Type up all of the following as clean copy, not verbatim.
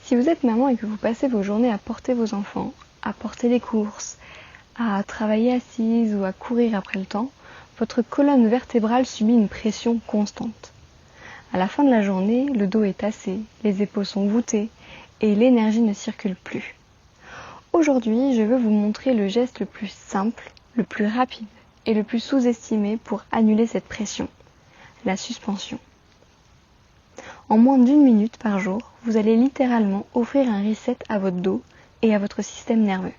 Si vous êtes maman et que vous passez vos journées à porter vos enfants, à porter les courses, à travailler assise ou à courir après le temps, votre colonne vertébrale subit une pression constante. À la fin de la journée, le dos est tassé, les épaules sont voûtées et l'énergie ne circule plus. Aujourd'hui, je veux vous montrer le geste le plus simple, le plus rapide et le plus sous-estimé pour annuler cette pression, la suspension. En moins d'1 minute par jour, vous allez littéralement offrir un reset à votre dos et à votre système nerveux.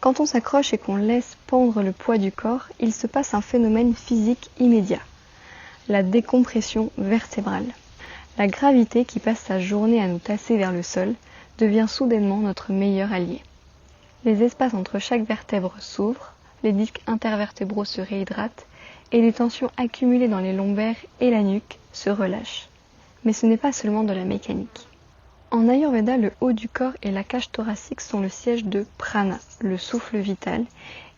Quand on s'accroche et qu'on laisse pendre le poids du corps, il se passe un phénomène physique immédiat, la décompression vertébrale. La gravité qui passe sa journée à nous tasser vers le sol devient soudainement notre meilleur allié. Les espaces entre chaque vertèbre s'ouvrent, les disques intervertébraux se réhydratent et les tensions accumulées dans les lombaires et la nuque se relâchent. Mais ce n'est pas seulement de la mécanique. En Ayurveda, le haut du corps et la cage thoracique sont le siège de prana, le souffle vital,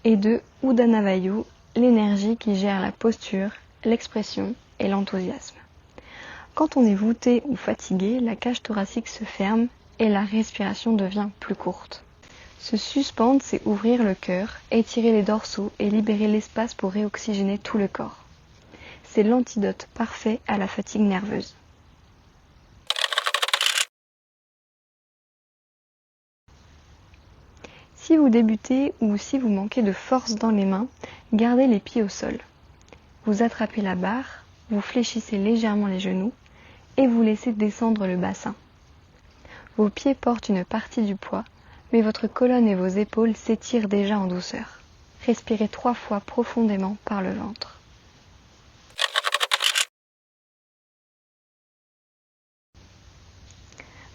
et de Udanavayu, l'énergie qui gère la posture, l'expression et l'enthousiasme. Quand on est voûté ou fatigué, la cage thoracique se ferme et la respiration devient plus courte. Se suspendre, c'est ouvrir le cœur, étirer les dorsaux et libérer l'espace pour réoxygéner tout le corps. C'est l'antidote parfait à la fatigue nerveuse. Si vous débutez ou si vous manquez de force dans les mains, gardez les pieds au sol. Vous attrapez la barre, vous fléchissez légèrement les genoux et vous laissez descendre le bassin. Vos pieds portent une partie du poids, mais votre colonne et vos épaules s'étirent déjà en douceur. Respirez 3 fois profondément par le ventre.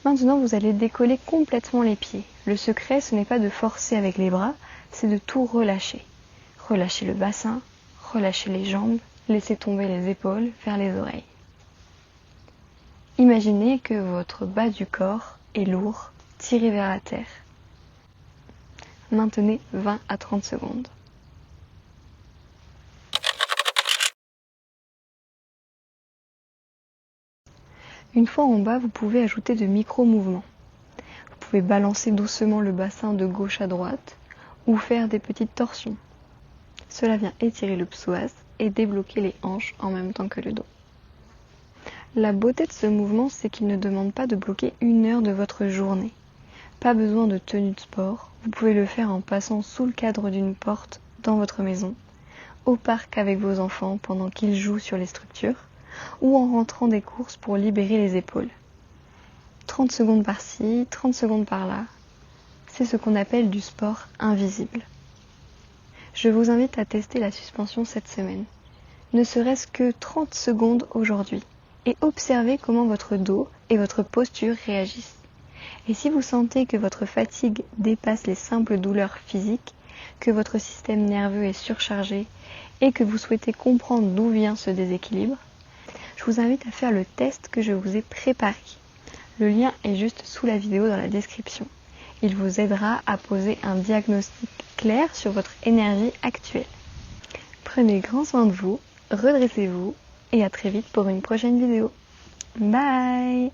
Maintenant, vous allez décoller complètement les pieds. Le secret, ce n'est pas de forcer avec les bras, c'est de tout relâcher. Relâchez le bassin, relâchez les jambes, laissez tomber les épaules vers les oreilles. Imaginez que votre bas du corps est lourd, tiré vers la terre. Maintenez 20 à 30 secondes. Une fois en bas, vous pouvez ajouter de micro-mouvements. Vous pouvez balancer doucement le bassin de gauche à droite ou faire des petites torsions. Cela vient étirer le psoas et débloquer les hanches en même temps que le dos. La beauté de ce mouvement, c'est qu'il ne demande pas de bloquer 1 heure de votre journée. Pas besoin de tenue de sport, vous pouvez le faire en passant sous le cadre d'une porte dans votre maison, au parc avec vos enfants pendant qu'ils jouent sur les structures, ou en rentrant des courses pour libérer les épaules. 30 secondes par-ci, 30 secondes par-là, c'est ce qu'on appelle du sport invisible. Je vous invite à tester la suspension cette semaine, ne serait-ce que 30 secondes aujourd'hui, et observez comment votre dos et votre posture réagissent. Et si vous sentez que votre fatigue dépasse les simples douleurs physiques, que votre système nerveux est surchargé et que vous souhaitez comprendre d'où vient ce déséquilibre, je vous invite à faire le test que je vous ai préparé. Le lien est juste sous la vidéo dans la description. Il vous aidera à poser un diagnostic clair sur votre énergie actuelle. Prenez grand soin de vous, redressez-vous et à très vite pour une prochaine vidéo. Bye!